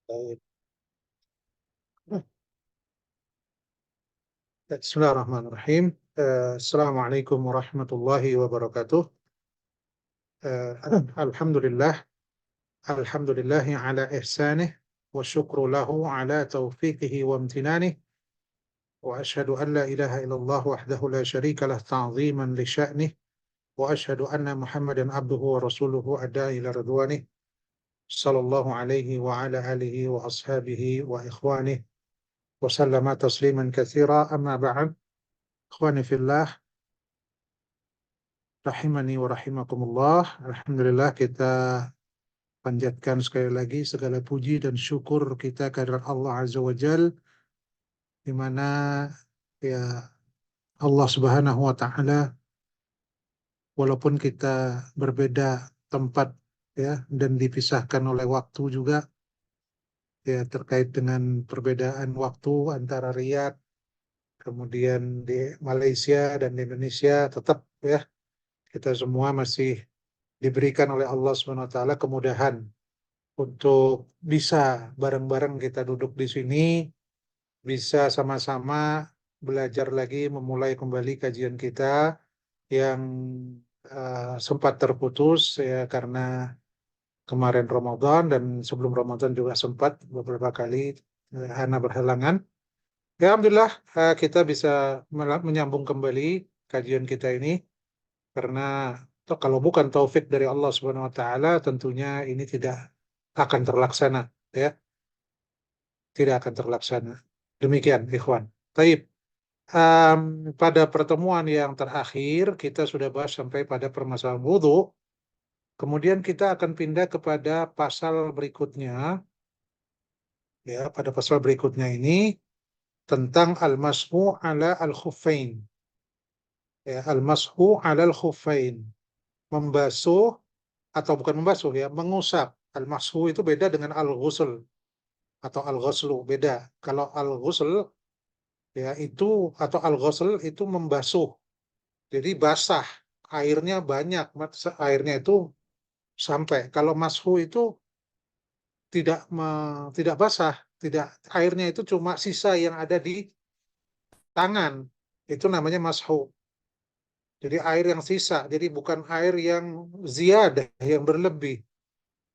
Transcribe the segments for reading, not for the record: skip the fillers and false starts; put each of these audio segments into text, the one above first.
Baik. Bismillahirrahmanirrahim. Assalamualaikum warahmatullahi wabarakatuh. Eh, Alhamdulillah, alhamdulillahi ala ihsanih, wa syukru lahu ala taufiqihi wa amtinanih, wa ashhadu an la ilaha illallah wahdahu la syarika lah ta'ziman li sya'nih, wa ashhadu anna Muhammadan abduhu wa rasuluhu adda ila ridwanih, sallallahu alaihi wa ala alihi wa ashabihi wa ikhwanih, wa sallama tasliman katsira, amma ba'd. Ikhwani fillah, rahimani wa rahimakumullah. Alhamdulillah, kita panjatkan sekali lagi segala puji dan syukur kita kehadirat Allah Azza wa Jal, di mana ya Allah Subhanahu wa taala, walaupun kita berbeda tempat ya dan dipisahkan oleh waktu juga, ya terkait dengan perbedaan waktu antara Riyadh kemudian di Malaysia dan di Indonesia, tetap ya kita semua masih diberikan oleh Allah Subhanahu wa taala kemudahan untuk bisa bareng-bareng kita duduk di sini, bisa sama-sama belajar lagi, memulai kembali kajian kita yang sempat terputus ya karena kemarin Ramadan, dan sebelum Ramadan juga sempat beberapa kali Hana berhalangan. Ya, Alhamdulillah, kita bisa menyambung kembali kajian kita ini karena kalau bukan taufik dari Allah Subhanahu wa taala, tentunya ini tidak akan terlaksana ya, tidak akan terlaksana. Demikian, ikhwan. Taib. Pada pertemuan yang terakhir kita sudah bahas sampai pada permasalahan wudhu. Kemudian kita akan pindah kepada pasal berikutnya. Ya, pada pasal berikutnya ini tentang al-mashu ala al-khuffain. Ya, al-mashu ala al-khuffain. Membasuh atau bukan membasuh ya, mengusap. Al-mashu itu beda dengan al-ghusl atau al-ghuslu, beda. Kalau al-ghusl ya itu, atau al-ghusl itu membasuh. Jadi basah, airnya banyak, airnya itu sampai. Kalau mashu itu tidak basah, tidak, airnya itu cuma sisa yang ada di tangan. Itu namanya mashu. Jadi air yang sisa, jadi bukan air yang ziyadah, yang berlebih.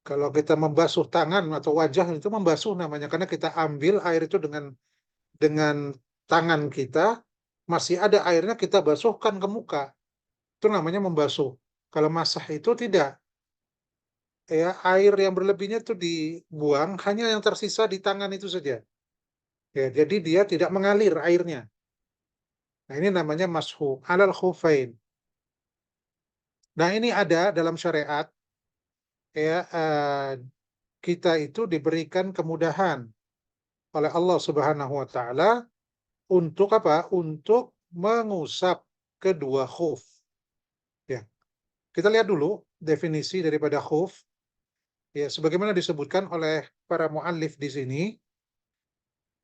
Kalau kita membasuh tangan atau wajah itu membasuh namanya, karena kita ambil air itu dengan tangan kita, masih ada airnya kita basuhkan ke muka. Itu namanya membasuh. Kalau masah itu tidak. Ya, air yang berlebihnya itu dibuang, hanya yang tersisa di tangan itu saja. Ya, jadi dia tidak mengalir airnya. Nah, ini namanya mashu alal khufain. Nah, ini ada dalam syariat ya, kita itu diberikan kemudahan oleh Allah Subhanahu wa taala untuk apa? Untuk mengusap kedua khuf. Ya. Kita lihat dulu definisi daripada khuf. Ya, sebagaimana disebutkan oleh para muallif di sini,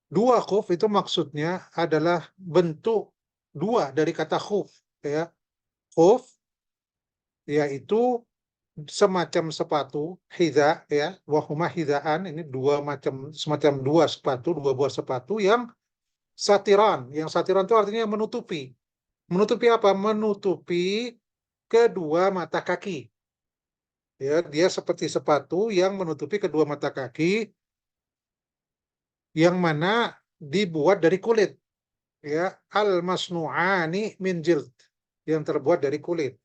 dua khuf itu maksudnya adalah bentuk dua dari kata khuf. Ya, khuf yaitu semacam sepatu hiza, ya, wahuma hizaan, ini dua macam, semacam dua sepatu, dua buah sepatu yang satiran. Yang satiran itu artinya menutupi. Menutupi apa? Menutupi kedua mata kaki. Ya, dia seperti sepatu yang menutupi kedua mata kaki, yang mana dibuat dari kulit. Ya, al-masnu'ani min jild, yang terbuat dari kulit.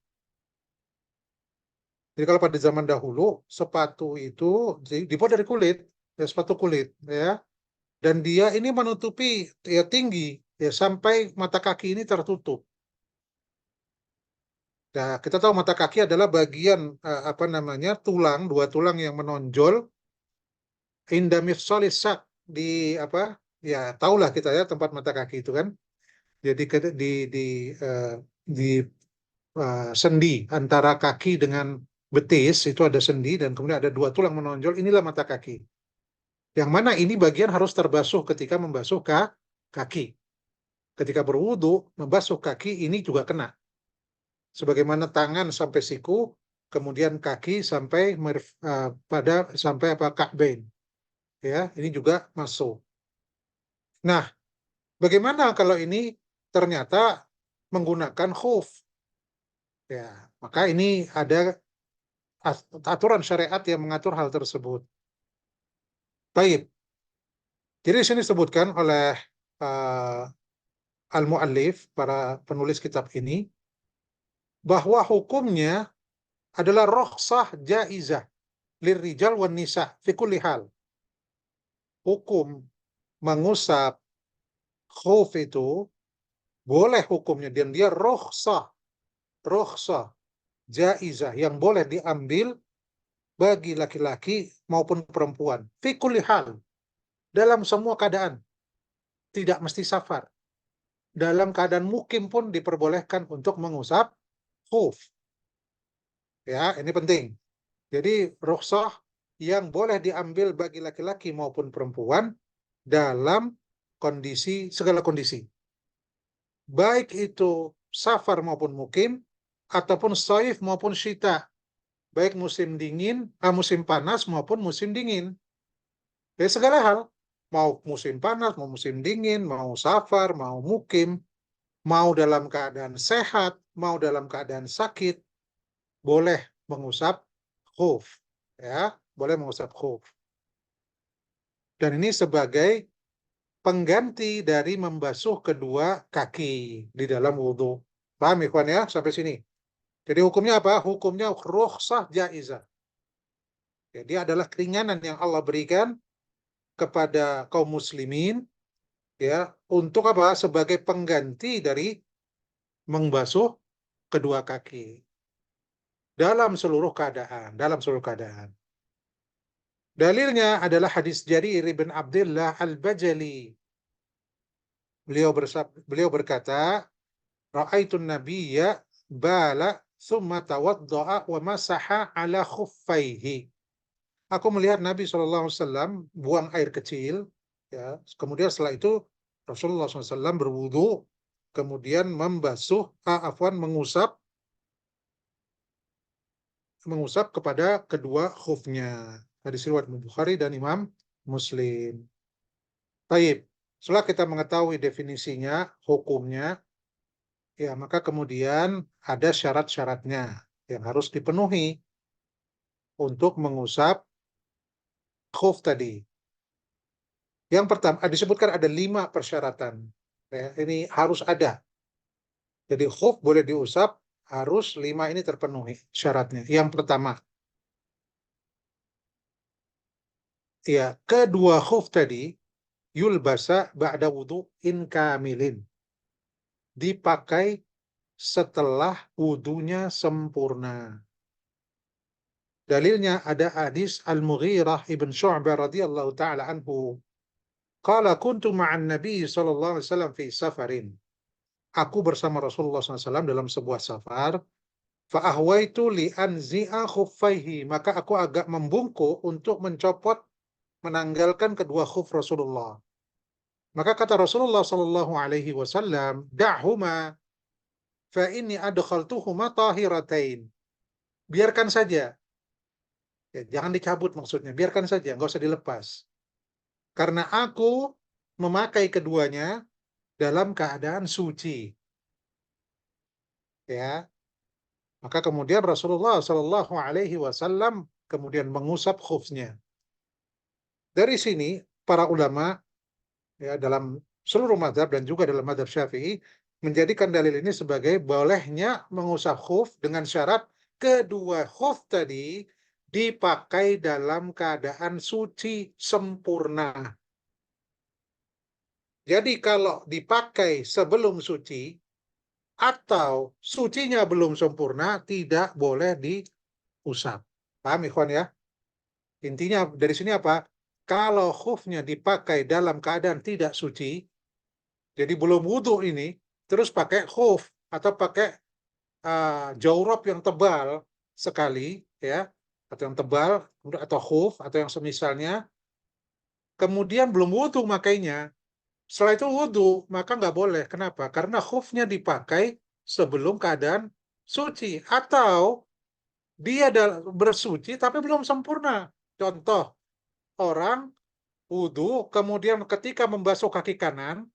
Jadi kalau pada zaman dahulu sepatu itu dibuat dari kulit, ya, sepatu kulit, ya, dan dia ini menutupi ya tinggi, ya, sampai mata kaki ini tertutup. Nah, kita tahu mata kaki adalah bagian apa namanya, tulang, dua tulang yang menonjol inda mifsalis sak, di apa, ya tahulah kita ya tempat mata kaki itu kan. Jadi di eh, di sendi antara kaki dengan betis itu ada sendi, dan kemudian ada dua tulang menonjol, inilah mata kaki. Yang mana ini bagian harus terbasuh ketika membasuh kaki. Ketika berwudu, membasuh kaki ini juga kena. Sebagaimana tangan sampai siku, kemudian kaki sampai pada sampai apa, ka'bain. Ya, ini juga masuk. Nah, bagaimana kalau ini ternyata menggunakan khuf? Ya, maka ini ada aturan syariat yang mengatur hal tersebut. Baik. Jadi di sini disebutkan oleh uh, al-muallif, para penulis kitab ini, bahwa hukumnya adalah rukhsah jaizah lirrijal wan nisa fi kulli hal. Hukum mengusap khuf itu boleh hukumnya, dan dia rukhsah jaizah yang boleh diambil bagi laki-laki maupun perempuan fi kulli hal, dalam semua keadaan, tidak mesti safar. Dalam keadaan mukim pun diperbolehkan untuk mengusap khuf. Ya, ini penting. Jadi rukhsah yang boleh diambil bagi laki-laki maupun perempuan dalam segala kondisi. Baik itu safar maupun mukim, ataupun shaif maupun syita. Baik musim panas maupun musim dingin. Ya, segala hal. Mau musim panas, mau musim dingin, mau safar, mau mukim, mau dalam keadaan sehat, mau dalam keadaan sakit, boleh mengusap khuf. Ya, boleh mengusap khuf. Dan ini sebagai pengganti dari membasuh kedua kaki di dalam wudhu. Paham ikhwan ya sampai sini? Jadi hukumnya apa? Hukumnya rukhsah jaizah. Jadi adalah keringanan yang Allah berikan kepada kaum muslimin, ya, untuk apa? Sebagai pengganti dari membasuh kedua kaki dalam seluruh keadaan. Dalilnya adalah hadis Jarir bin Abdullah Al-Bajali. Beliau berkata, Ra'aitun nabiyya bala thumma tawadda'a wa masaha ala khuffaihi. Aku melihat Nabi SAW buang air kecil, ya. Kemudian setelah itu Rasulullah SAW berwudu, kemudian mengusap kepada kedua khufnya. Hadis riwayat Bukhari dan Imam Muslim. Baik, setelah kita mengetahui definisinya, hukumnya, ya, maka kemudian ada syarat-syaratnya yang harus dipenuhi untuk mengusap khuf tadi. Yang pertama, disebutkan ada 5 persyaratan. Ya, ini harus ada. Jadi khuf boleh diusap, harus 5 ini terpenuhi syaratnya. Yang pertama, ya, kedua khuf tadi yulbasa ba'da wudu in kamilin. Dipakai setelah wudunya sempurna. Dalilnya ada hadis Al-Mughirah ibn Syu'bah radhiyallahu taala anhu. Qala kuntu ma'an Nabi sallallahu alaihi wasallam fi safarin. Aku bersama Rasulullah SAW dalam sebuah safar. Fa'ahwaitu li anzi'a khuffaihi. Maka aku agak membungkuk untuk menanggalkan kedua khuf Rasulullah. Maka kata Rasulullah sallallahu alaihi wasallam, "Da'huma fa inni adkhaltuhuma tahiratain." Biarkan saja. Ya, jangan dicabut maksudnya, biarkan saja, nggak usah dilepas. Karena aku memakai keduanya dalam keadaan suci. Ya, maka kemudian Rasulullah Shallallahu Alaihi Wasallam kemudian mengusap khufnya. Dari sini para ulama, ya, dalam seluruh mazhab dan juga dalam mazhab Syafi'i menjadikan dalil ini sebagai bolehnya mengusap khuf dengan syarat kedua khuf tadi dipakai dalam keadaan suci sempurna. Jadi kalau dipakai sebelum suci atau sucinya belum sempurna, tidak boleh diusap. Paham ikhwan ya? Intinya dari sini apa? Kalau khufnya dipakai dalam keadaan tidak suci, jadi belum wudhu ini, terus pakai khuf atau pakai jawrab yang tebal sekali, ya, atau yang tebal, atau khuf atau yang semisalnya, kemudian belum wudhu makainya, setelah itu wudhu, maka nggak boleh. Kenapa? Karena khufnya dipakai sebelum keadaan suci. Atau dia bersuci tapi belum sempurna. Contoh, orang wudhu, kemudian ketika membasuh kaki kanan,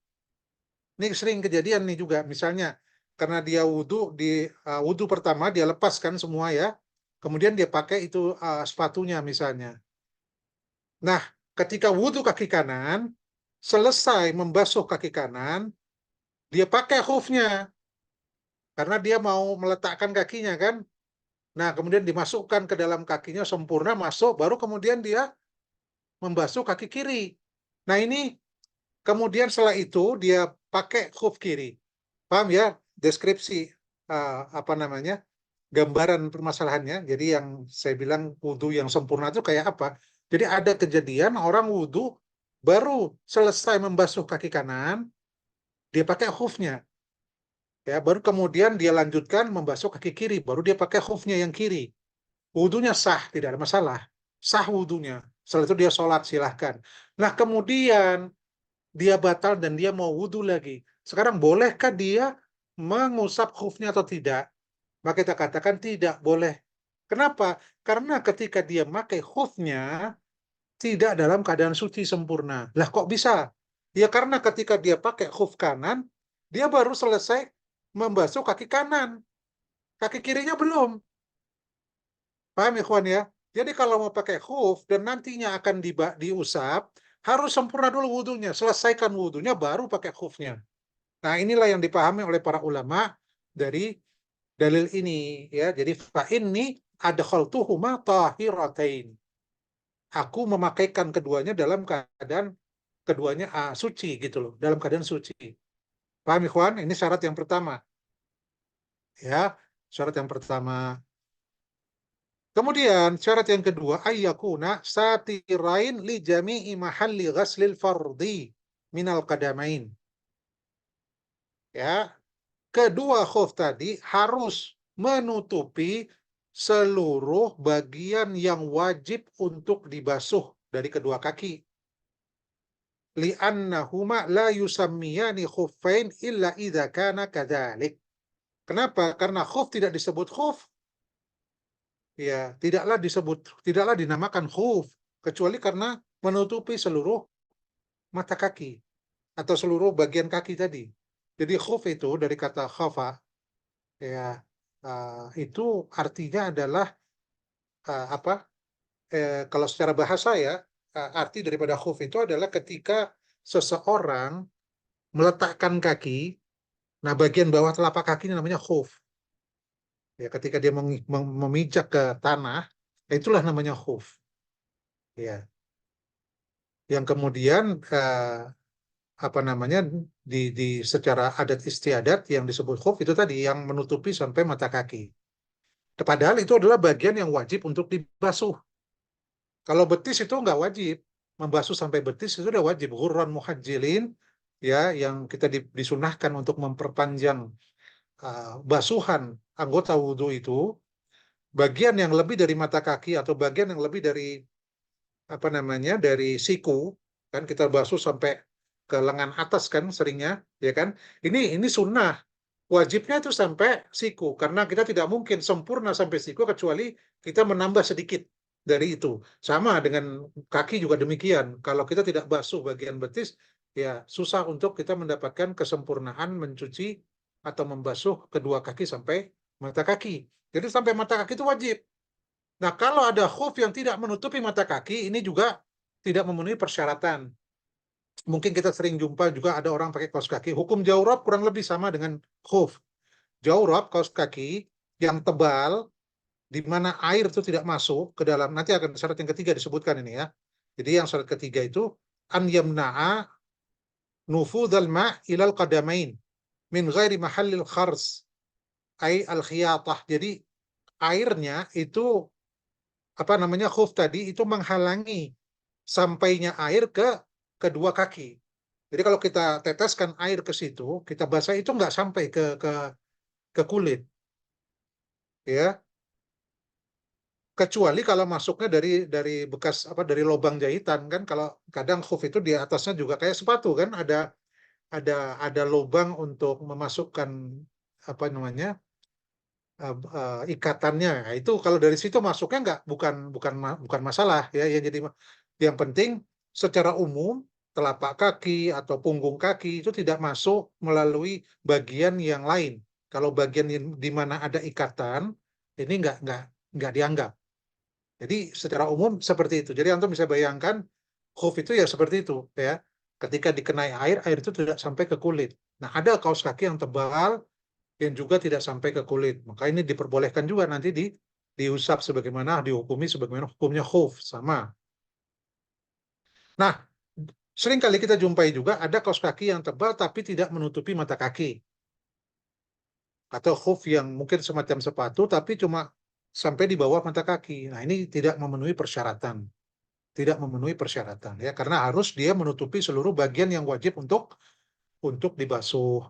ini sering kejadian nih juga, misalnya karena dia wudhu di wudhu pertama dia lepaskan semua ya, kemudian dia pakai itu sepatunya misalnya. Nah, ketika wudhu kaki kanan, selesai membasuh kaki kanan, dia pakai khufnya karena dia mau meletakkan kakinya kan. Nah, kemudian dimasukkan ke dalam kakinya sempurna masuk, baru kemudian dia membasuh kaki kiri. Nah, ini kemudian setelah itu dia pakai khuf kiri. Paham ya? Deskripsi apa namanya? Gambaran permasalahannya. Jadi yang saya bilang wudhu yang sempurna itu kayak apa? Jadi ada kejadian orang wudhu baru selesai membasuh kaki kanan, dia pakai khufnya. Ya, baru kemudian dia lanjutkan membasuh kaki kiri, baru dia pakai khufnya yang kiri. Wudhunya sah, tidak ada masalah. Sah wudhunya. Setelah itu dia sholat, silahkan. Nah, kemudian dia batal dan dia mau wudhu lagi. Sekarang bolehkah dia mengusap khufnya atau tidak? Maka kita katakan tidak boleh. Kenapa? Karena ketika dia pakai khufnya, tidak dalam keadaan suci sempurna. Lah kok bisa? Ya karena ketika dia pakai khuf kanan, dia baru selesai membasuh kaki kanan. Kaki kirinya belum. Paham ya, kawan ya? Jadi kalau mau pakai khuf dan nantinya akan diusap, harus sempurna dulu wudhunya. Selesaikan wudhunya baru pakai khufnya. Nah, inilah yang dipahami oleh para ulama dari dalil ini ya. Jadi fa inni adkhaltuhuma tahiratain. Aku memakaikan keduanya dalam keadaan keduanya suci gitu loh, dalam keadaan suci. Paham ikhwan? Ini syarat yang pertama. Ya, syarat yang pertama. Kemudian syarat yang kedua ayyakuna satirain li jami'i mahalli ghaslil fardi minal qadamain. Ya, kedua khuf tadi harus menutupi seluruh bagian yang wajib untuk dibasuh dari kedua kaki. Li'annahuma la yusammiyani khuffain illa idza kana kadzalik. Kenapa? Karena khuf tidak disebut khuf. Ya, tidaklah dinamakan khuf kecuali karena menutupi seluruh mata kaki atau seluruh bagian kaki tadi. Jadi khuf itu dari kata khafa ya itu artinya adalah apa? Kalau secara bahasa ya arti daripada khuf itu adalah ketika seseorang meletakkan kaki, nah bagian bawah telapak kaki ini namanya khuf. Ya, ketika dia memijak ke tanah, itulah namanya khuf. Ya, yang kemudian apa namanya di secara adat istiadat yang disebut khuf itu tadi yang menutupi sampai mata kaki. Padahal itu adalah bagian yang wajib untuk dibasuh. Kalau betis itu nggak wajib. Membasuh sampai betis itu udah wajib. Ghurran muhajjilin, ya, yang kita disunahkan untuk memperpanjang basuhan anggota wudhu itu, bagian yang lebih dari mata kaki atau bagian yang lebih dari apa namanya dari siku, kan kita basuh sampai ke lengan atas kan seringnya, ya kan? Ini sunnah. Wajibnya itu sampai siku karena kita tidak mungkin sempurna sampai siku kecuali kita menambah sedikit dari itu. Sama dengan kaki juga demikian. Kalau kita tidak basuh bagian betis, ya susah untuk kita mendapatkan kesempurnaan mencuci atau membasuh kedua kaki sampai mata kaki. Jadi sampai mata kaki itu wajib. Nah, kalau ada khuf yang tidak menutupi mata kaki, ini juga tidak memenuhi persyaratan. Mungkin kita sering jumpa juga ada orang pakai kaos kaki. Hukum jawrab kurang lebih sama dengan khuf. Jawrab, kaos kaki yang tebal, di mana air itu tidak masuk ke dalam. Nanti akan syarat yang ketiga disebutkan ini ya. Jadi yang syarat ketiga itu an yamna'a nufudhal ma' ilal qadamain min ghairi mahallil khars ay al khiyatah. Jadi airnya itu apa namanya khuf tadi itu menghalangi sampainya air ke kedua kaki. Jadi kalau kita teteskan air ke situ, kita basah itu nggak sampai ke kulit, ya. Kecuali kalau masuknya dari bekas apa dari lubang jahitan kan. Kalau kadang khuf itu di atasnya juga kayak sepatu kan, ada ada lubang untuk memasukkan apa namanya ikatannya. Nah, itu kalau dari situ masuknya nggak bukan bukan masalah ya. Yang jadi yang penting secara umum telapak kaki atau punggung kaki itu tidak masuk melalui bagian yang lain. Kalau bagian di mana ada ikatan, ini nggak dianggap. Jadi secara umum seperti itu. Jadi antum bisa bayangkan khuf itu ya seperti itu ya. Ketika dikenai air, air itu tidak sampai ke kulit. Nah, ada kaos kaki yang tebal yang juga tidak sampai ke kulit. Maka ini diperbolehkan juga nanti diusap sebagaimana dihukumi sebagaimana hukumnya khuf sama. Nah, sering kali kita jumpai juga ada kaos kaki yang tebal tapi tidak menutupi mata kaki. Atau khuf yang mungkin semacam sepatu tapi cuma sampai di bawah mata kaki. Nah, ini tidak memenuhi persyaratan. Tidak memenuhi persyaratan ya, karena harus dia menutupi seluruh bagian yang wajib untuk dibasuh.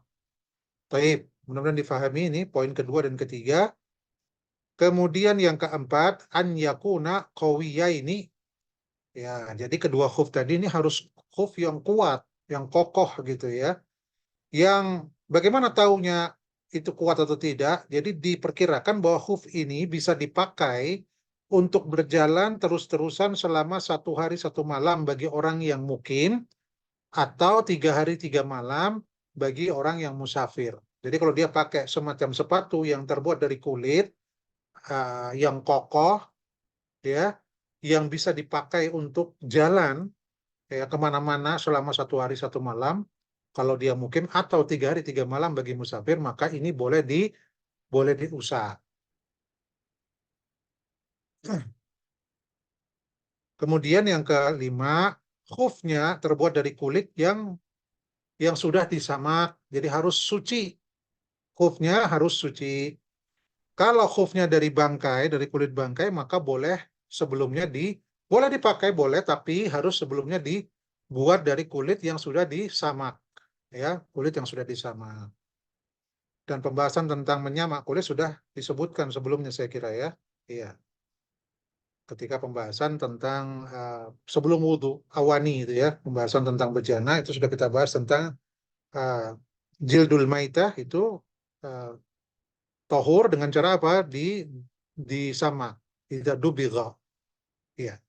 Baik, mudah-mudahan difahami ini poin kedua dan ketiga. Kemudian yang keempat, an yakuna qawiyaini. Ya, jadi kedua khuf tadi ini harus khuf yang kuat, yang kokoh gitu ya. Yang bagaimana taunya itu kuat atau tidak? Jadi diperkirakan bahwa khuf ini bisa dipakai untuk berjalan terus-terusan selama 1 hari 1 malam bagi orang yang mukim atau 3 hari 3 malam bagi orang yang musafir. Jadi kalau dia pakai semacam sepatu yang terbuat dari kulit yang kokoh, ya, yang bisa dipakai untuk jalan ya kemana-mana selama 1 hari 1 malam, kalau dia mukim atau 3 hari 3 malam bagi musafir, maka ini boleh diusap. Kemudian yang kelima, khufnya terbuat dari kulit yang sudah disamak, jadi harus suci. Khufnya harus suci. Kalau khufnya dari bangkai, dari kulit bangkai, maka sebelumnya boleh dipakai, boleh, tapi harus sebelumnya dibuat dari kulit yang sudah disamak, ya, kulit yang sudah disamak. Dan pembahasan tentang menyamak kulit sudah disebutkan sebelumnya, saya kira ya. Iya, ketika pembahasan tentang sebelum wudhu, awani itu ya, pembahasan tentang bejana itu sudah kita bahas tentang uh, jildul maitah itu uh, tohur dengan cara apa? Disamak, tidak dubigha. Iya.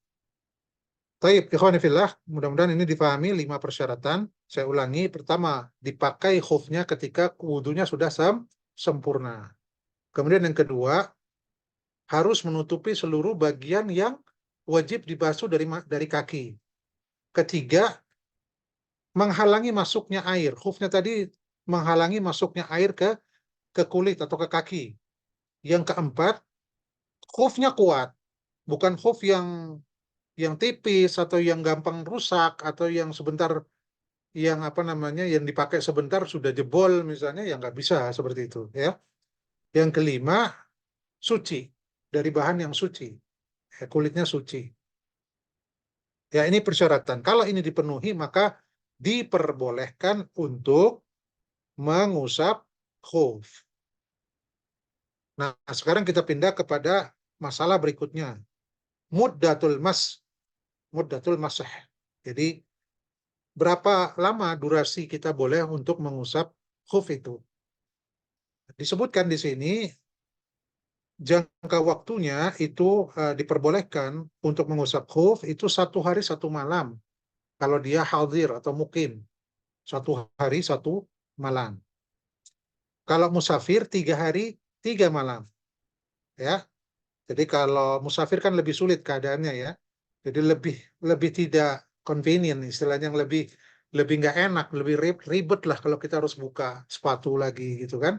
Taib, ikhwani fillah, mudah-mudahan ini difahami 5 persyaratan. Saya ulangi, pertama, dipakai khufnya ketika wudunya sudah sempurna. Kemudian yang kedua, harus menutupi seluruh bagian yang wajib dibasuh dari kaki. Ketiga, menghalangi masuknya air. Khufnya tadi menghalangi masuknya air ke kulit atau ke kaki. Yang keempat, khufnya kuat. Bukan khuf yang tipis atau yang gampang rusak atau yang sebentar yang apa namanya yang dipakai sebentar sudah jebol misalnya, ya nggak bisa seperti itu ya. Yang kelima, suci, dari bahan yang suci, ya, kulitnya suci. Ya, ini persyaratan. Kalau ini dipenuhi maka diperbolehkan untuk mengusap khuf. Nah, sekarang kita pindah kepada masalah berikutnya, muddatul muddatul masah. Jadi berapa lama durasi kita boleh untuk mengusap khuf itu? Disebutkan di sini jangka waktunya itu diperbolehkan untuk mengusap khuf itu 1 hari 1 malam. Kalau dia hadir atau mukim, 1 hari 1 malam. Kalau musafir 3 hari 3 malam, ya. Jadi kalau musafir kan lebih sulit keadaannya ya. Jadi lebih lebih tidak convenient, istilahnya yang lebih lebih nggak enak, lebih ribet lah kalau kita harus buka sepatu lagi gitu kan.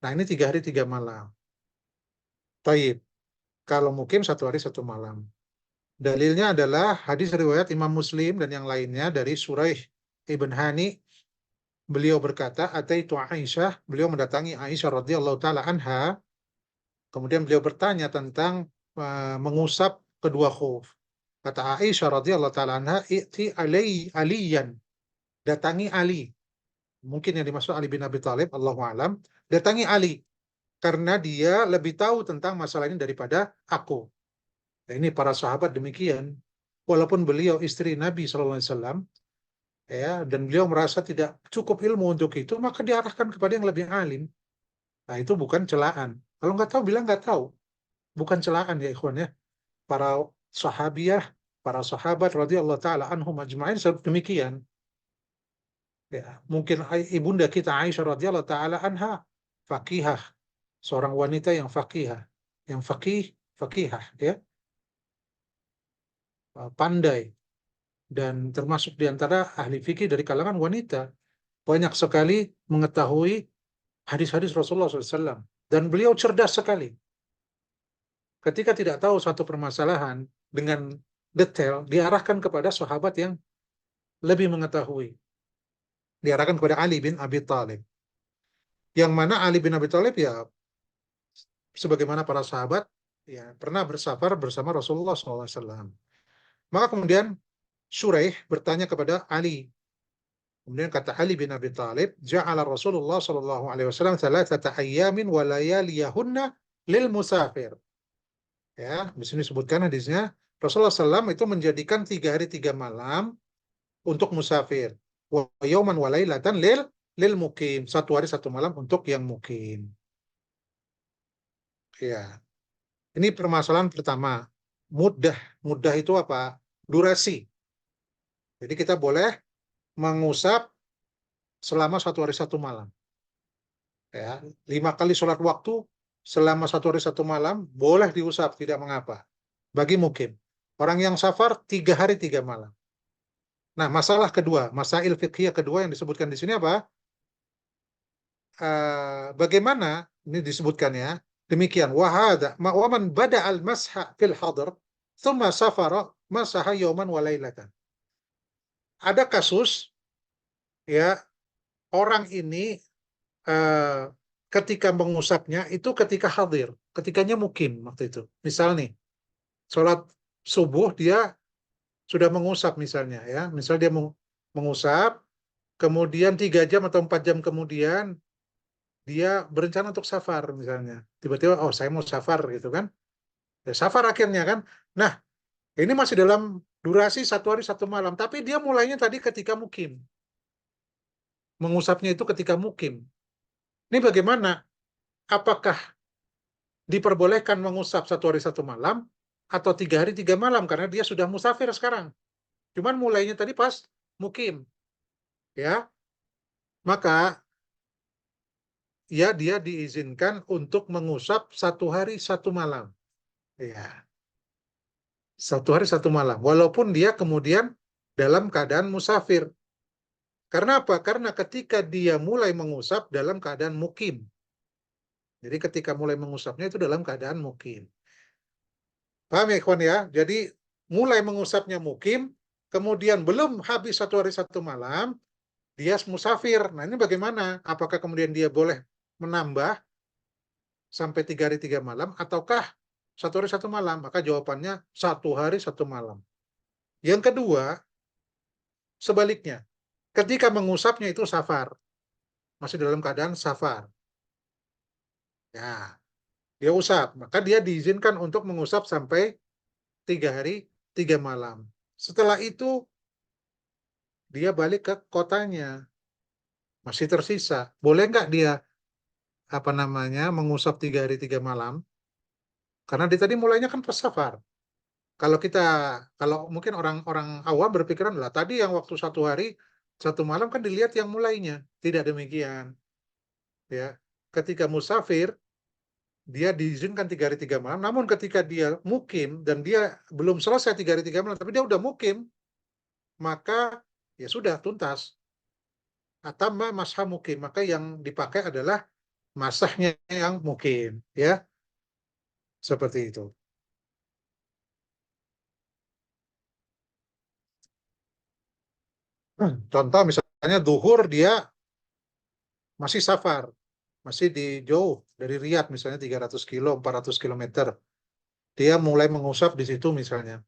Nah ini 3 hari 3 malam. Taib. Kalau mukim 1 hari 1 malam. Dalilnya adalah hadis riwayat Imam Muslim dan yang lainnya dari Suraih Ibn Hani. Beliau berkata, Ataitu Aisyah, beliau mendatangi Aisyah radhiyallahu taala anha. Kemudian beliau bertanya tentang mengusap kedua khuf. Kata Aisyah radhiyallahu taala anha, "I'ti aliyan." Datangi Ali. Mungkin yang dimaksud Ali bin Abi Thalib, Allahu a'lam. Datangi Ali karena dia lebih tahu tentang masalah ini daripada aku. Nah, ini para sahabat demikian. Walaupun beliau istri Nabi sallallahu alaihi wasallam, ya, dan beliau merasa tidak cukup ilmu untuk itu, maka diarahkan kepada yang lebih alim. Nah, itu bukan celaan. Kalau nggak tahu, bilang nggak tahu. Bukan celaan ya ikhwan ya. Para sahabiah para sahabat radhiyallahu taala anhum ajma'in demikian. Ya, mungkin ibunda kita Aisyah radhiyallahu taala anha faqihah, seorang wanita yang faqihah, yang faqihah ya, pandai dan termasuk di antara ahli fikih dari kalangan wanita. Banyak sekali mengetahui hadis-hadis Rasulullah SAW. Dan beliau cerdas sekali. Ketika tidak tahu satu permasalahan dengan detail, diarahkan kepada sahabat yang lebih mengetahui. Diarahkan kepada Ali bin Abi Thalib. Yang mana Ali bin Abi Thalib ya, sebagaimana para sahabat, ya pernah bersafar bersama Rasulullah SAW. Maka kemudian Shuraih bertanya kepada Ali. Kemudian kata Ali bin Abi Thalib, ja'ala Rasulullah sallallahu alaihi wasallam thalathata ayyamin wa layaliyahunna lil musafir. Ya, di sini disebutkan hadisnya Rasulullah SAW itu menjadikan 3 hari 3 malam untuk musafir. Wa yauman wa lailatan lil mukim. 1 hari 1 malam untuk yang mukim. Ya. Ini permasalahan pertama. Mudah. Mudah itu apa? Durasi. Jadi kita boleh mengusap selama 1 hari 1 malam. Ya, 5 kali sholat waktu selama 1 hari 1 malam boleh diusap, tidak mengapa. Bagi mukim. Orang yang safar 3 hari 3 malam. Nah, masalah kedua, masail fiqhiyah kedua yang disebutkan di sini apa? Bagaimana ini disebutkan ya? Demikian. Wahada waman bada al masha fil hadr, thumma safara masaha yawman wa lailatan. Ada kasus ya, orang ini ketika mengusapnya itu ketika hadir, ketikanya mukim waktu itu. Misal nih, sholat subuh dia sudah mengusap misalnya ya, misal dia mengusap, kemudian 3 jam atau 4 jam kemudian dia berencana untuk safar misalnya, tiba-tiba oh saya mau safar gitu kan, ya, safar akhirnya kan. Nah ini masih dalam durasi 1 hari 1 malam, tapi dia mulainya tadi ketika mukim, mengusapnya itu ketika mukim. Ini bagaimana? Apakah diperbolehkan mengusap 1 hari 1 malam atau 3 hari 3 malam karena dia sudah musafir sekarang? Cuman mulainya tadi pas mukim, ya. Maka ya dia diizinkan untuk mengusap 1 hari 1 malam, ya. 1 hari 1 malam, walaupun dia kemudian dalam keadaan musafir. Karena apa? Karena ketika dia mulai mengusap dalam keadaan mukim. Jadi ketika mulai mengusapnya itu dalam keadaan mukim. Paham ya, ikhwan ya? Jadi mulai mengusapnya mukim, kemudian belum habis 1 hari 1 malam, dia musafir. Nah ini bagaimana? Apakah kemudian dia boleh menambah sampai 3 hari 3 malam, ataukah 1 hari 1 malam? Maka jawabannya 1 hari 1 malam. Yang kedua, sebaliknya. Ketika mengusapnya itu safar. Masih dalam keadaan safar. Ya, dia usap. Maka dia diizinkan untuk mengusap sampai 3 hari 3 malam. Setelah itu dia balik ke kotanya, masih tersisa. Boleh nggak dia mengusap 3 hari 3 malam? Karena dia tadi mulainya kan pas safar. Kalau kalau mungkin orang-orang awam berpikiran lah tadi yang waktu 1 hari 1 malam kan dilihat yang mulainya. Tidak demikian. Ya, ketika musafir dia diizinkan 3 hari 3 malam. Namun ketika dia mukim dan dia belum selesai 3 hari 3 malam, tapi dia udah mukim, maka ya sudah tuntas. Atama masah mukim, maka yang dipakai adalah masahnya yang mukim, ya seperti itu. Contoh misalnya duhur dia masih safar, masih di jauh dari Riyadh misalnya 300 kilo, 400 kilometer. Dia mulai mengusap di situ misalnya.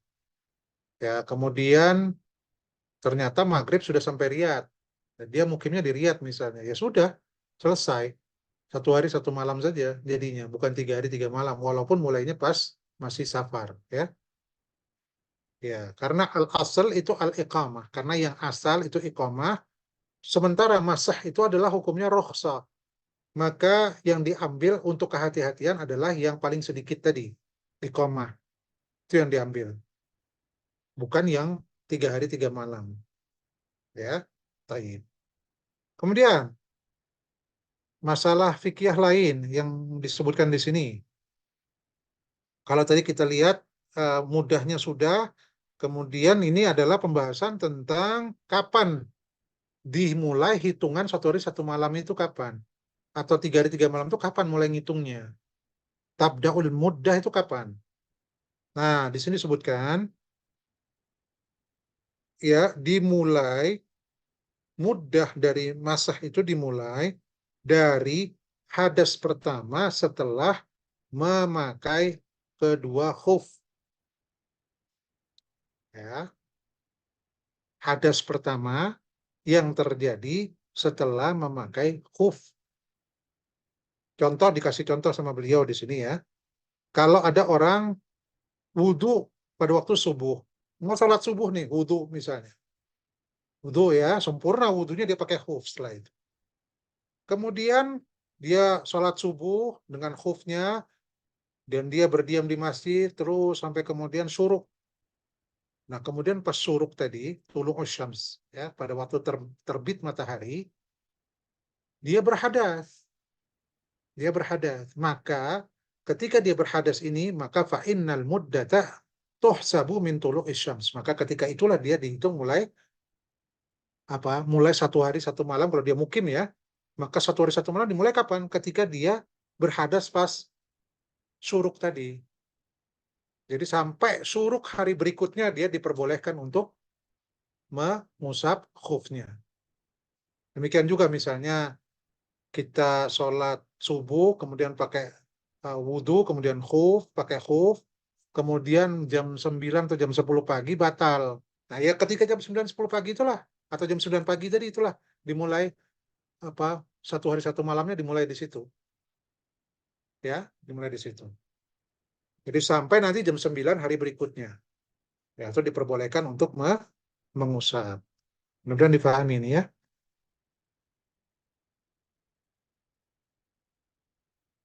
Ya, kemudian ternyata maghrib sudah sampai Riyadh. Dan dia mukimnya di Riyadh misalnya. Ya sudah, selesai. 1 hari 1 malam saja jadinya, bukan 3 hari 3 malam. Walaupun mulainya pas masih safar, ya. Ya, karena al-asal itu al-iqamah. Karena yang asal itu iqamah. Sementara masah itu adalah hukumnya rukhsah. Maka yang diambil untuk kehati-hatian adalah yang paling sedikit tadi, iqamah. Itu yang diambil. bukan yang 3 hari 3 malam. Ya, taib. Kemudian masalah fikih lain yang disebutkan di sini. Kalau tadi kita lihat mudahnya sudah, kemudian ini adalah pembahasan tentang kapan dimulai hitungan 1 hari 1 malam itu kapan, atau 3 hari 3 malam itu kapan mulai ngitungnya. Tabdaul muddah itu kapan? Nah, di sini sebutkan ya dimulai muddah dari masa itu dimulai dari hadas pertama setelah memakai kedua khuf. Ya, hadas pertama yang terjadi setelah memakai khuf. Contoh dikasih contoh sama beliau di sini ya. Kalau ada orang wudhu pada waktu subuh, mau sholat subuh nih, wudhu misalnya. Wudhu ya, sempurna wudhunya dia pakai khuf setelah itu. Kemudian dia sholat subuh dengan khufnya, dan dia berdiam di masjid terus sampai kemudian syuruk. Nah, kemudian pas syuruk tadi, tulu'us syams, ya, pada waktu terbit matahari, dia berhadas. Dia berhadas. Maka ketika dia berhadas ini, maka fa'innal muddata tuhsabu min tulu'is syams. Maka ketika itulah dia dihitung mulai mulai 1 hari 1 malam kalau dia mukim ya. Maka 1 hari 1 malam dimulai kapan? Ketika dia berhadas pas syuruk tadi. Jadi sampai syuruk hari berikutnya dia diperbolehkan untuk mengusap khufnya. Demikian juga misalnya kita sholat subuh, kemudian pakai wudhu, kemudian khuf, pakai khuf, kemudian jam 9 atau jam 10 pagi batal. Nah ya ketika jam 9 10 pagi itulah, atau jam 9 pagi tadi itulah, dimulai apa 1 hari 1 malamnya dimulai di situ. Ya, dimulai di situ. Jadi sampai nanti jam 9 hari berikutnya. Ya, itu diperbolehkan untuk mengusap. Mudah-mudahan difahami ini ya.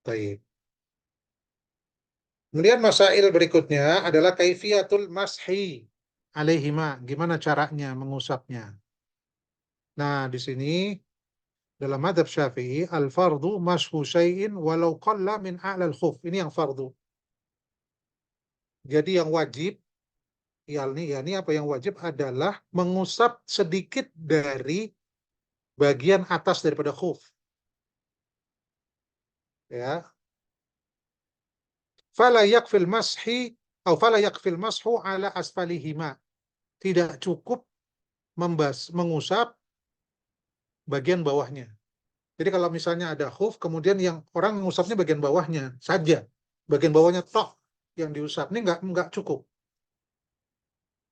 Baik. Kemudian masail berikutnya adalah kaifiyatul mashi alaihima. Gimana caranya mengusapnya? Nah, di sini dalam madhab Syafi'i, al-fardu mashu syai'in walau qalla min a'lal khuf. Ini yang fardu. Jadi yang wajib, yakni apa yang wajib adalah mengusap sedikit dari bagian atas daripada khuf. Ya. Fala yakfil mashi atau fala yakfil mashu ala asfalihima. Tidak cukup mengusap bagian bawahnya. Jadi kalau misalnya ada khuf, kemudian yang orang mengusapnya bagian bawahnya saja, bagian bawahnya tok yang diusap, ini nggak cukup.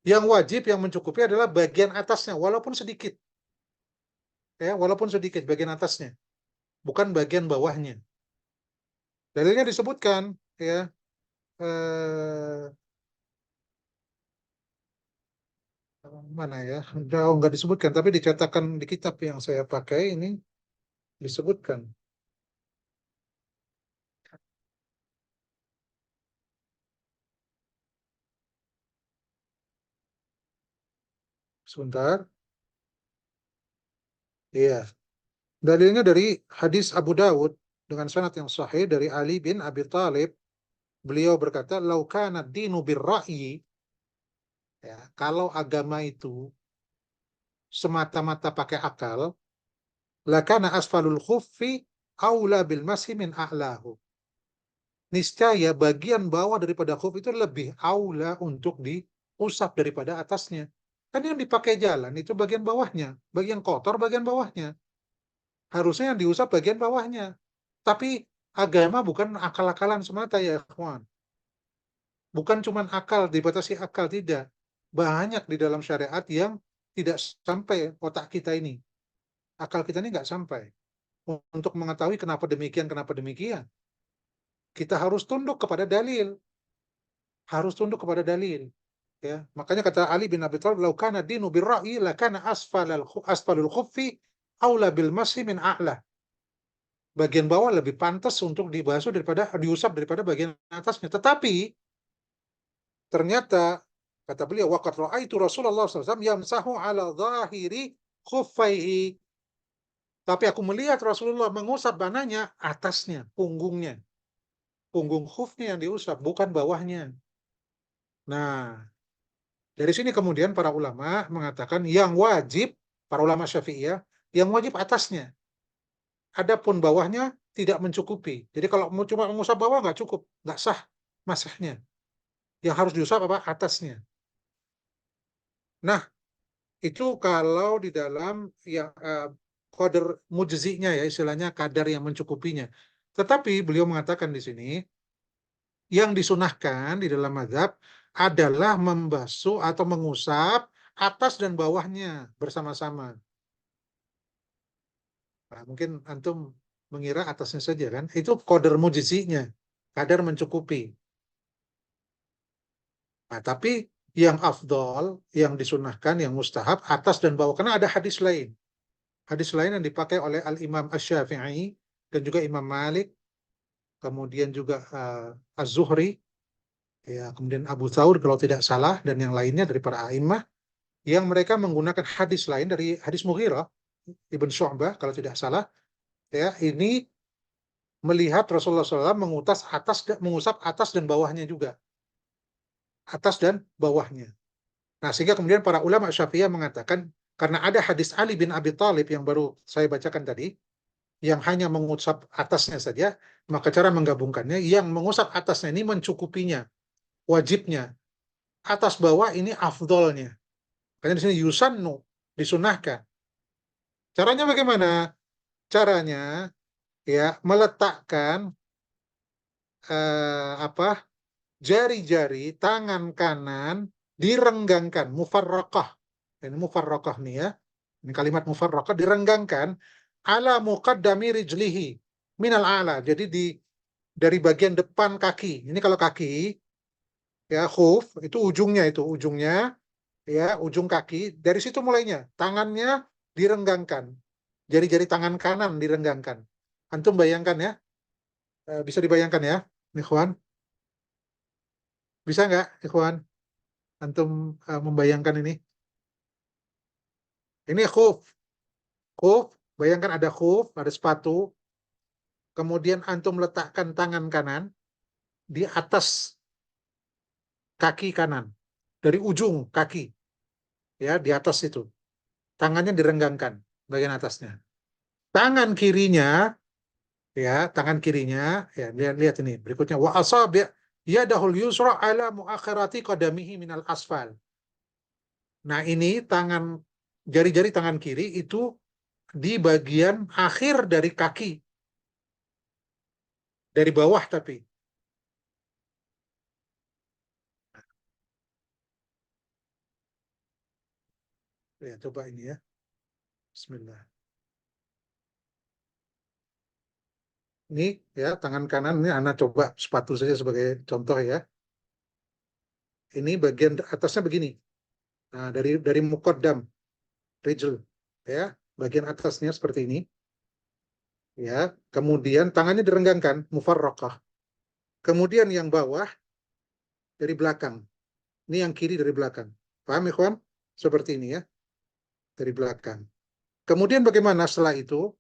Yang wajib yang mencukupi adalah bagian atasnya, walaupun sedikit, ya, walaupun sedikit bagian atasnya, bukan bagian bawahnya. Dalilnya disebutkan, ya, mana ya, nggak disebutkan, tapi dicetakkan di kitab yang saya pakai ini disebutkan. Sebentar, iya. Dalilnya dari hadis Abu Dawud dengan sanad yang sahih dari Ali bin Abi Thalib. Beliau berkata, "Lau kana dinu birra'yi," ya, kalau agama itu semata-mata pakai akal, lakana asfalul khuffi aula bil mashi min a'lahu. Niscaya bagian bawah daripada khuf itu lebih aula untuk diusap daripada atasnya. Kan yang dipakai jalan itu bagian bawahnya, bagian kotor bagian bawahnya. Harusnya yang diusap bagian bawahnya. Tapi agama bukan akal-akalan semata ya, ikhwan. Bukan cuma akal, dibatasi akal, tidak. Banyak di dalam syariat yang tidak sampai otak kita ini. Akal kita ini nggak sampai. Untuk mengetahui kenapa demikian. Kita harus tunduk kepada dalil. Harus tunduk kepada dalil. Ya, makanya kata Ali bin Abi Thalib, "Lau kana dinu birra'yi lakana asfalul khuffi aula bil masih min a'la." Bagian bawah lebih pantas untuk diusap daripada bagian atasnya. Tetapi ternyata Kata beliau, waqad ra'aitu Rasulullah SAW yamsahu ala zahiri khuffaihi. Tapi aku melihat Rasulullah mengusap mananya atasnya, punggungnya. Punggung khufnya yang diusap, bukan bawahnya. Nah, dari sini kemudian para ulama mengatakan yang wajib, para ulama Syafi'iyah, yang wajib atasnya. Adapun bawahnya tidak mencukupi. Jadi kalau mau cuma mengusap bawah nggak cukup, nggak sah masahnya. Yang harus diusap apa? Atasnya. Nah, itu kalau di dalam yang qadar mujzinya ya, istilahnya kadar yang mencukupinya. Tetapi beliau mengatakan di sini, yang disunahkan di dalam mazhab adalah membasuh atau mengusap atas dan bawahnya bersama-sama. Nah, mungkin antum mengira atasnya saja kan? Itu qadar mujzinya, kadar mencukupi. Nah, tapi yang afdol, yang disunahkan, yang mustahab atas dan bawah karena ada hadis lain. Hadis lain yang dipakai oleh Al-Imam Asy-Syafi'i dan juga Imam Malik, kemudian juga Az-Zuhri, ya, kemudian Abu Tsaur kalau tidak salah dan yang lainnya dari para a'immah yang mereka menggunakan hadis lain dari hadis Mughirah Ibn Syu'bah kalau tidak salah, ya, ini melihat Rasulullah SAW mengusap atas dan bawahnya juga, atas dan bawahnya. Nah, sehingga kemudian para ulama Syafi'iyah mengatakan karena ada hadis Ali bin Abi Thalib yang baru saya bacakan tadi, yang hanya mengusap atasnya saja, maka cara menggabungkannya, yang mengusap atasnya ini mencukupinya, wajibnya. Atas bawah ini afdolnya. Karena di sini yusannu, disunahkan. Caranya bagaimana? Caranya ya meletakkan apa jari-jari tangan kanan direnggangkan, mufarraqah. Ini mufarraqah nih ya. Ini kalimat mufarraqah direnggangkan ala muqaddami rijlihi minal a'la. Jadi dari bagian depan kaki. Ini kalau kaki ya khuf itu ujungnya ya ujung kaki dari situ mulainya. Tangannya direnggangkan. Jari-jari tangan kanan direnggangkan. Antum bayangkan ya. Bisa dibayangkan ya, ikhwan. Bisa nggak, ikhwan? Antum membayangkan ini. Ini khuf. Khuf, bayangkan ada khuf, ada sepatu. Kemudian antum letakkan tangan kanan di atas kaki kanan. Dari ujung kaki. Ya, di atas itu. Tangannya direnggangkan bagian atasnya. Tangan kirinya, ya, tangan kirinya, ya, lihat ini. Berikutnya, wa asabi' yadahul yusra ala muakhirati qadamihi minal asfal. Nah, ini jari-jari tangan kiri itu di bagian akhir dari kaki, dari bawah tapi. Ya, coba ini ya. Bismillah. Ini ya tangan kanan ini Anda coba sepatu saja sebagai contoh ya. Ini bagian atasnya begini. Nah, dari muqaddam, rijl ya, bagian atasnya seperti ini ya. Kemudian tangannya direnggangkan, mufarraqah. Kemudian yang bawah dari belakang. Ini yang kiri dari belakang. Paham, ikhwan? Seperti ini ya, dari belakang. Kemudian bagaimana setelah itu?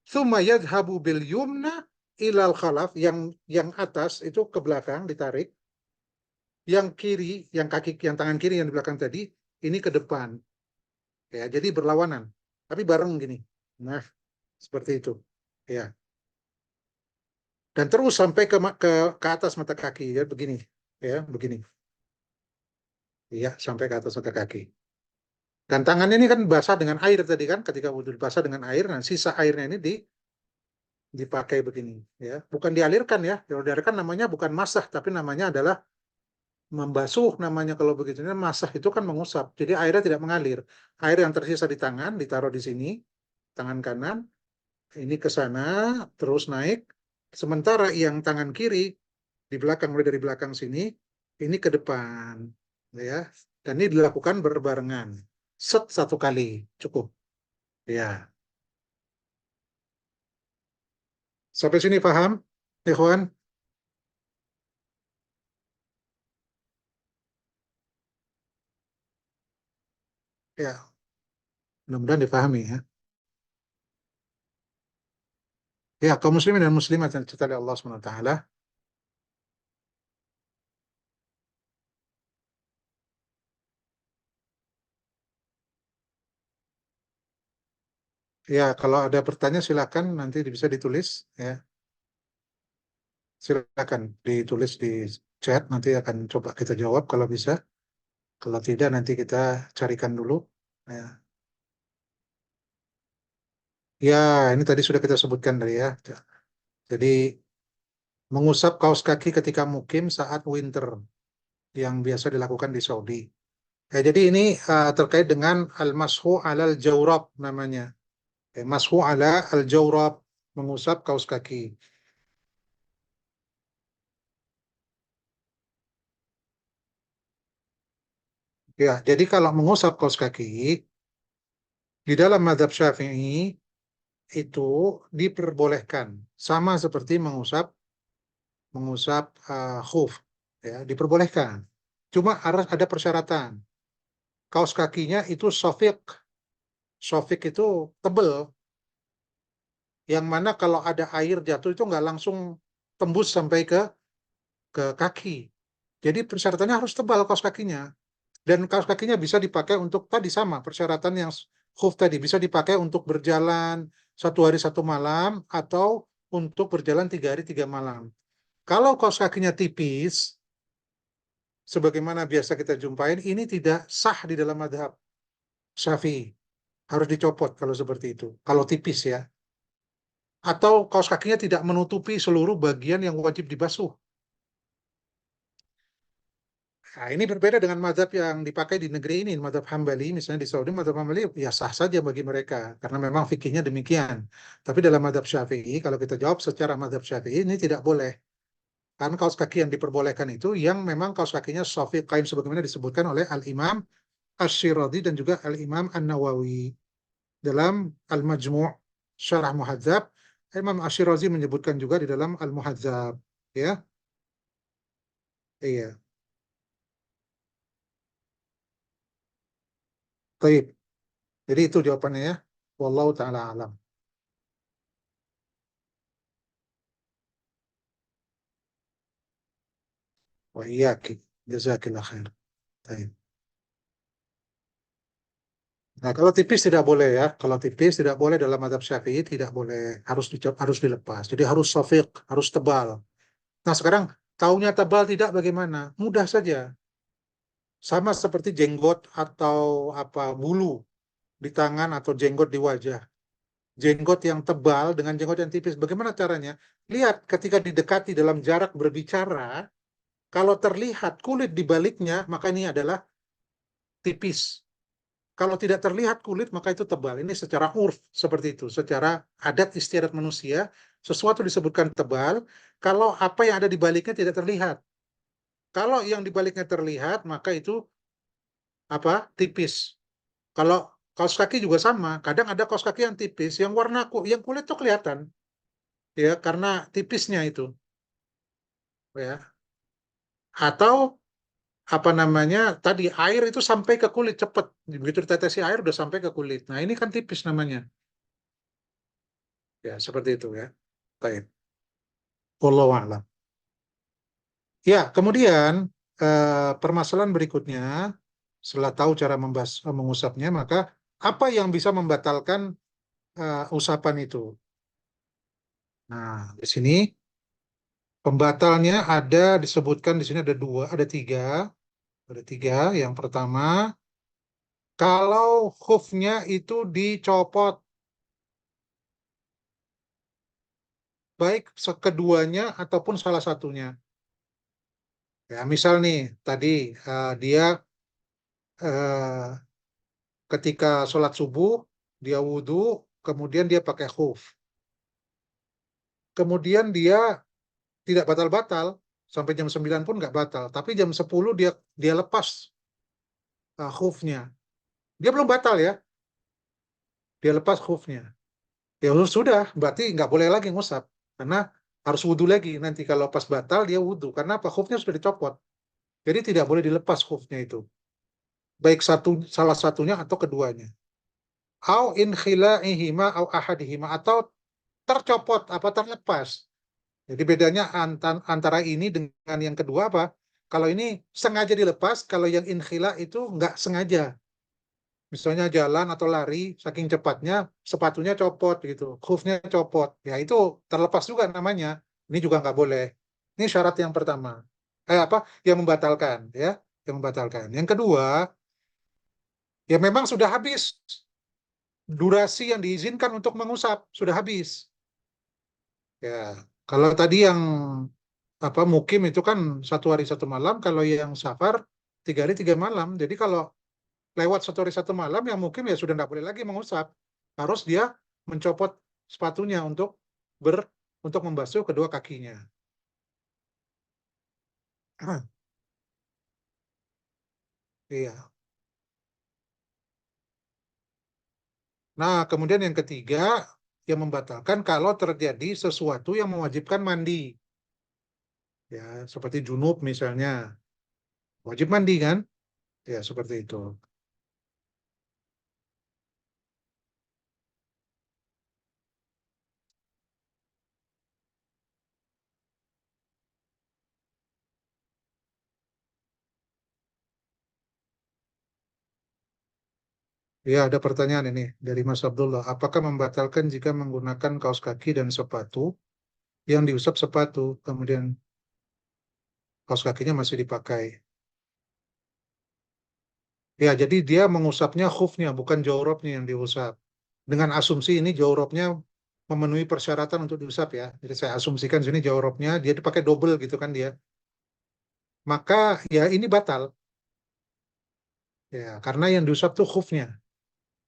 Tsumma yadhhabu bil yumna ilal khalaf, yang atas itu ke belakang ditarik, yang kiri, yang tangan kiri yang di belakang tadi ini ke depan. Ya, jadi berlawanan, tapi bareng gini. Nah, seperti itu. Ya. Dan terus sampai ke atas mata kaki ya begini. Ya, begini. Ya, sampai ke atas mata kaki. Dan tangannya ini kan basah dengan air tadi kan, ketika wudhu basah dengan air, nah sisa airnya ini dipakai begini ya, bukan dialirkan ya, kalau dialirkan namanya bukan masah tapi namanya adalah membasuh namanya. Kalau begitu masah itu kan mengusap, jadi airnya tidak mengalir. Air yang tersisa di tangan ditaruh di sini, tangan kanan ini ke sana terus naik, sementara yang tangan kiri di belakang, mulai dari belakang sini ini ke depan ya, dan ini dilakukan berbarengan satu kali cukup ya. Sampai sini paham, ikhwan? Ya, mudah-mudahan dipahami ya. Ya, kaum muslimin dan muslimat yang dicintai oleh Allah Subhanahu wa taala. Ya, kalau ada pertanyaan silakan nanti bisa ditulis ya. Silakan ditulis di chat, nanti akan coba kita jawab kalau bisa. Kalau tidak nanti kita carikan dulu. Ya, ya ini tadi sudah kita sebutkan tadi ya. Jadi mengusap kaos kaki ketika mukim saat winter yang biasa dilakukan di Saudi. Ya, jadi ini terkait dengan al-mashu alal jawrab namanya. Mashu ala al-jawrab, mengusap kaos kaki. Ya, jadi kalau mengusap kaos kaki di dalam mazhab Syafi'i itu diperbolehkan, sama seperti mengusap mengusap khuf, ya diperbolehkan. Cuma harus ada persyaratan. Kaos kakinya itu sofik. Sofik itu tebel, yang mana kalau ada air jatuh itu nggak langsung tembus sampai ke kaki. Jadi persyaratannya harus tebal kaos kakinya. Dan kaos kakinya bisa dipakai untuk tadi sama persyaratan yang khuf tadi, bisa dipakai untuk berjalan 1 hari 1 malam atau untuk berjalan 3 hari 3 malam. Kalau kaos kakinya tipis, sebagaimana biasa kita jumpain, ini tidak sah di dalam madhab Syafi'i. Harus dicopot kalau seperti itu. Kalau tipis ya. Atau kaos kakinya tidak menutupi seluruh bagian yang wajib dibasuh. Nah, ini berbeda dengan mazhab yang dipakai di negeri ini, mazhab Hambali, misalnya di Saudi, mazhab Hambali ya sah saja bagi mereka, karena memang fikihnya demikian. Tapi dalam mazhab Syafi'i, kalau kita jawab secara mazhab Syafi'i, ini tidak boleh. Karena kaos kaki yang diperbolehkan itu yang memang kaos kakinya kain sebagaimana disebutkan oleh Al-Imam Asy-Syiradi dan juga Al-Imam An-Nawawi dalam Al-Majmu' Syarah Muhadzab. Imam Asy-Syirazi menyebutkan juga di dalam Al-Muhadzab, ya. Iya. Baik. Jadi itu jawabannya ya. Wallahu taala alam. Wa iyyaki. Jazakillah khair. Baik. Nah, kalau tipis tidak boleh ya. Kalau tipis tidak boleh dalam mazhab Syafi'i, tidak boleh, harus dilepas. Jadi harus safiq, harus tebal. Nah, sekarang taunya tebal tidak bagaimana? Mudah saja. Sama seperti jenggot atau apa bulu di tangan atau jenggot di wajah. Jenggot yang tebal dengan jenggot yang tipis. Bagaimana caranya? Lihat ketika didekati dalam jarak berbicara, kalau terlihat kulit di baliknya, maka ini adalah tipis. Kalau tidak terlihat kulit, maka itu tebal. Ini secara urf seperti itu. Secara adat istiadat manusia, sesuatu disebutkan tebal, kalau apa yang ada di baliknya tidak terlihat. Kalau yang di baliknya terlihat, maka itu apa? Tipis. Kalau kaos kaki juga sama. Kadang ada kaos kaki yang tipis, yang warna yang kulit tuh kelihatan, ya karena tipisnya itu, ya. Atau apa namanya tadi air itu sampai ke kulit cepet. Begitu ditetesi air udah sampai ke kulit. Nah ini kan tipis namanya. Ya seperti itu ya. Baik. Wallahu a'lam. Ya, kemudian permasalahan berikutnya, setelah tahu cara mengusapnya, maka apa yang bisa membatalkan usapan itu? Nah, di sini pembatalnya ada disebutkan di sini ada dua, ada tiga. Yang pertama, kalau khufnya itu dicopot, baik keduanya ataupun salah satunya. Ya, misal nih, tadi dia eh, ketika sholat subuh, dia wudhu, kemudian dia pakai khuf. Kemudian dia tidak batal-batal, sampai jam 9 pun nggak batal. Tapi jam 10 dia dia lepas khufnya. Dia belum batal ya, dia lepas khufnya. Ya sudah, berarti nggak boleh lagi ngusap. Karena harus wudhu lagi. Nanti kalau pas batal dia wudhu. Karena apa? Khufnya sudah dicopot. Jadi tidak boleh dilepas khufnya itu. baik salah satunya atau keduanya. Au in khila'ihima au ahadihima, atau tercopot apa terlepas. Jadi bedanya antara ini dengan yang kedua apa? Kalau ini sengaja dilepas, kalau yang inkhila itu nggak sengaja. Misalnya jalan atau lari, saking cepatnya sepatunya copot gitu, khufnya copot. Ya itu terlepas juga namanya. Ini juga nggak boleh. Ini syarat yang pertama. Apa? Yang membatalkan, ya, yang membatalkan. Yang kedua, ya memang sudah habis durasi yang diizinkan untuk mengusap, sudah habis. Ya, kalau tadi yang apa mukim itu kan 1 hari 1 malam, kalau yang safar 3 hari 3 malam. Jadi kalau lewat 1 hari 1 malam, yang mukim ya sudah tidak boleh lagi mengusap. Harus dia mencopot sepatunya ber untuk membasuh kedua kakinya. Iya. Nah, kemudian yang ketiga yang membatalkan kalau terjadi sesuatu yang mewajibkan mandi. Ya, seperti junub misalnya. Wajib mandi kan? Ya, seperti itu. Ya, ada pertanyaan ini dari Mas Abdullah. Apakah membatalkan jika menggunakan kaos kaki dan sepatu yang diusap sepatu, kemudian kaos kakinya masih dipakai? Ya, jadi dia mengusapnya khufnya, bukan jorobnya yang diusap. Dengan asumsi ini jorobnya memenuhi persyaratan untuk diusap ya. Jadi saya asumsikan sini jorobnya dia dipakai double gitu kan dia. Maka ya ini batal. Ya, karena yang diusap tuh khufnya,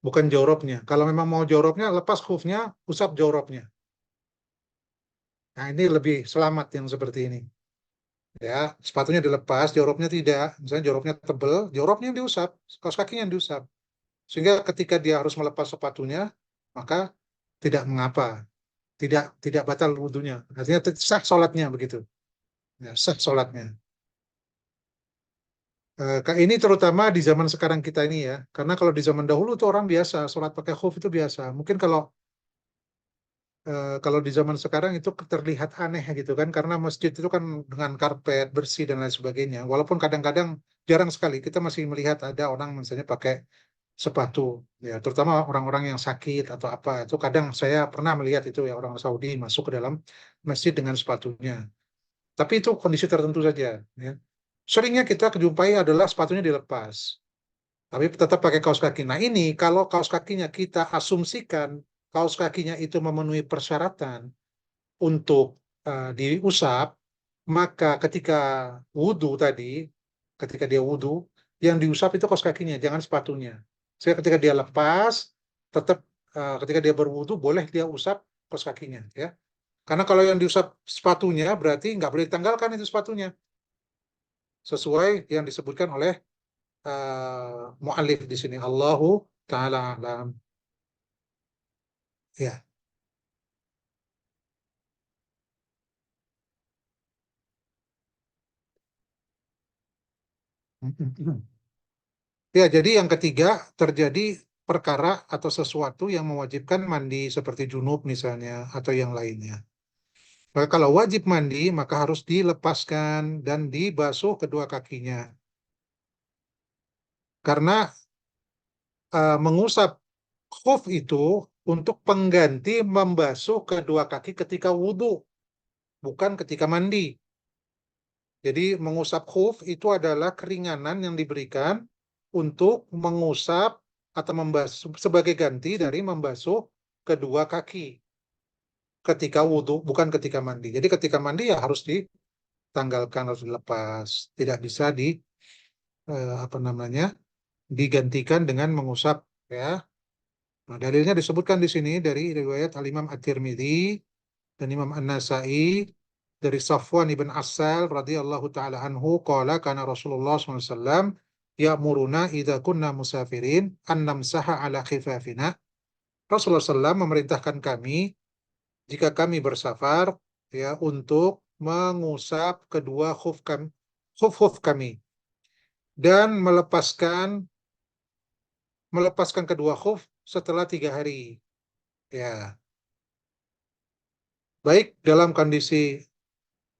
bukan jorobnya. Kalau memang mau jorobnya, lepas khufnya, usap jorobnya. Nah, ini lebih selamat yang seperti ini. Ya, sepatunya dilepas, jorobnya tidak. Misalnya jorobnya tebel, jorobnya yang diusap, kaos kakinya yang diusap. Sehingga ketika dia harus melepas sepatunya, maka tidak mengapa, tidak batal wudhunya. Artinya sah sholatnya begitu. Ya, sah sholatnya. Ini terutama di zaman sekarang kita ini ya, karena kalau di zaman dahulu tuh orang biasa sholat pakai khuf itu biasa. Mungkin kalau di zaman sekarang itu terlihat aneh gitu kan, karena masjid itu kan dengan karpet bersih dan lain sebagainya. Walaupun kadang-kadang jarang sekali kita masih melihat ada orang misalnya pakai sepatu, ya terutama orang-orang yang sakit atau apa. Itu kadang saya pernah melihat itu ya orang Saudi masuk ke dalam masjid dengan sepatunya. Tapi itu kondisi tertentu saja. Ya. Seringnya kita kejumpai adalah sepatunya dilepas, tapi tetap pakai kaos kaki. Nah ini kalau kaos kakinya kita asumsikan kaos kakinya itu memenuhi persyaratan untuk diusap, maka ketika wudhu tadi, ketika dia wudhu, yang diusap itu kaos kakinya, jangan sepatunya. Sehingga ketika dia lepas, tetap ketika dia berwudhu boleh dia usap kaos kakinya, ya. Karena kalau yang diusap sepatunya berarti nggak boleh ditanggalkan itu sepatunya, sesuai yang disebutkan oleh mu'alif di sini. Allahu taala alam. Ya. Ya, jadi yang ketiga terjadi perkara atau sesuatu yang mewajibkan mandi seperti junub misalnya atau yang lainnya. Maka kalau wajib mandi maka harus dilepaskan dan dibasuh kedua kakinya. Karena mengusap khuf itu untuk pengganti membasuh kedua kaki ketika wudhu, bukan ketika mandi. Jadi mengusap khuf itu adalah keringanan yang diberikan untuk mengusap atau membasuh sebagai ganti dari membasuh kedua kaki ketika wudhu, bukan ketika mandi. Jadi ketika mandi ya harus ditanggalkan, harus dilepas, tidak bisa apa namanya digantikan dengan mengusap ya. Nah, dalilnya disebutkan di sini dari riwayat Al-Imam At-Tirmidzi dan Imam An-Nasai dari Safwan ibn Assal radhiyallahu taala anhu qala kana Rasulullah SAW ya'muruna idza kunna musafirin an namsaha ala khifafina. Rasulullah SAW memerintahkan kami jika kami bersafar ya untuk mengusap kedua khuf kami dan melepaskan melepaskan kedua khuf setelah 3 hari. Ya, baik dalam kondisi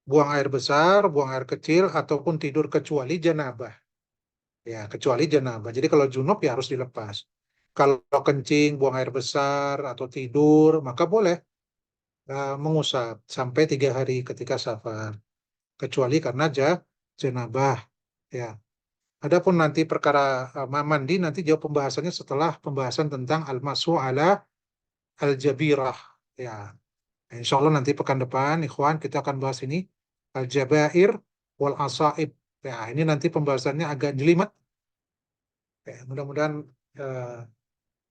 buang air besar, buang air kecil, ataupun tidur kecuali janabah. Ya, kecuali janabah. Jadi kalau junub ya harus dilepas. Kalau kencing, buang air besar, atau tidur, maka boleh mengusap sampai 3 hari ketika safar. Kecuali karena janabah. Ya. Adapun nanti perkara mandi nanti jawab pembahasannya setelah pembahasan tentang al-mashu ala al-jabirah. Ya. Insya Allah nanti pekan depan, ikhwan, kita akan bahas ini al-jabair wal asaib. Ya, ini nanti pembahasannya agak jelimet. Ya, mudah-mudahan eh,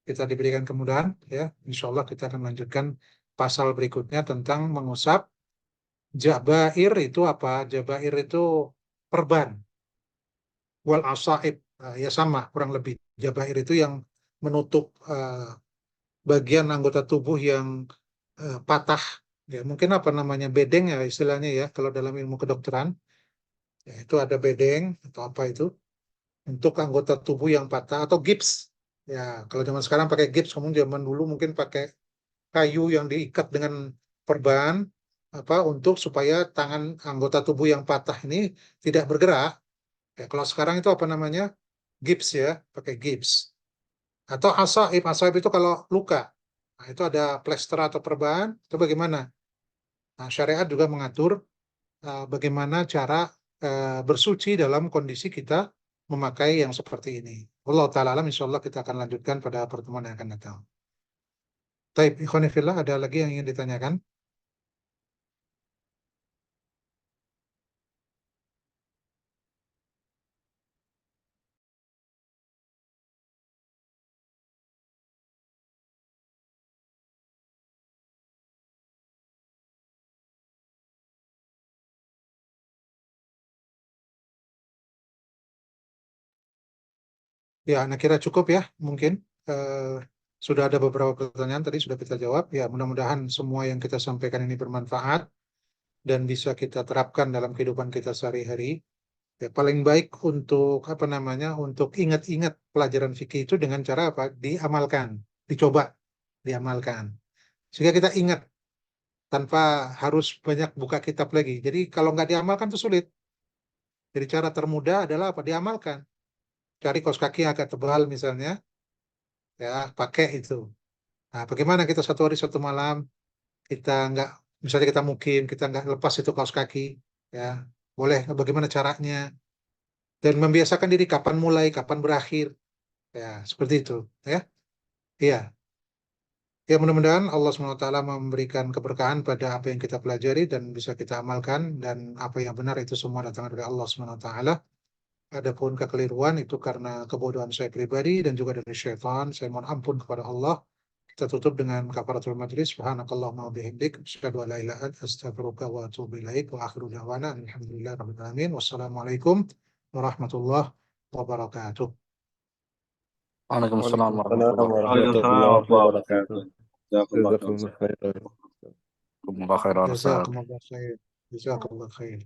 kita diberikan kemudahan. Ya, insya Allah kita akan lanjutkan pasal berikutnya tentang mengusap. Jabair itu apa? Jabair itu perban. Wal asaib. Ya sama, kurang lebih. Jabair itu yang menutup bagian anggota tubuh yang patah. Ya, mungkin apa namanya bedeng ya istilahnya ya kalau dalam ilmu kedokteran. Ya, itu ada bedeng atau apa itu untuk anggota tubuh yang patah atau gips. Ya, kalau zaman sekarang pakai gips, kamu zaman dulu mungkin pakai kayu yang diikat dengan perban apa untuk supaya tangan anggota tubuh yang patah ini tidak bergerak. Ya, kalau sekarang itu apa namanya? Gips ya, pakai gips. Atau asaib, asaib itu kalau luka. Nah, itu ada plester atau perban, itu bagaimana? Nah, syariat juga mengatur bagaimana cara bersuci dalam kondisi kita memakai yang seperti ini. Allah Ta'ala alam, insya Allah kita akan lanjutkan pada pertemuan yang akan datang. Taib, ikhwanifillah, ada lagi yang ingin ditanyakan? Ya, anak kira cukup ya, mungkin. Eh, sudah ada beberapa pertanyaan tadi sudah kita jawab. Ya, mudah-mudahan semua yang kita sampaikan ini bermanfaat dan bisa kita terapkan dalam kehidupan kita sehari-hari. Ya, paling baik untuk apa namanya? Untuk ingat-ingat pelajaran fikih itu dengan cara apa? Diamalkan, dicoba, diamalkan. Sehingga kita ingat tanpa harus banyak buka kitab lagi. Jadi kalau nggak diamalkan itu sulit. Jadi cara termudah adalah apa? Diamalkan. Cari kaos kaki yang agak tebal misalnya, ya pakai itu. Nah, bagaimana kita satu hari satu malam kita nggak, misalnya kita mukim, kita nggak lepas itu kaos kaki, ya boleh. Bagaimana caranya? Dan membiasakan diri kapan mulai, kapan berakhir, ya seperti itu, ya. Iya. Ya mudah-mudahan Allah SWT memberikan keberkahan pada apa yang kita pelajari dan bisa kita amalkan dan apa yang benar itu semua datang dari Allah SWT. Adapun kekeliruan itu karena kebodohan saya pribadi dan juga dari syaitan. Saya mohon ampun kepada Allah. Kita tutup dengan kafaratul majlis. Subhanakallahumma wa bihamdik. Asyhadu an la ilaha illa anta astaghfiruka wa atubu ilaik. Wa akhiru da'wana alhamdulillahi rabbil alamin. Wassalamualaikum warahmatullahi wabarakatuh. Waalaikumsalam Waalaikumsalam warahmatullahi warahmatullahi Waalaikumsalam wabarakatuh. warahmatullahi wabarakatuh. Jazakumullah khairan. wabarakatuh. Jazakumullah khairan, Ustaz. Jazakumullah khair. Jazakumullah khair.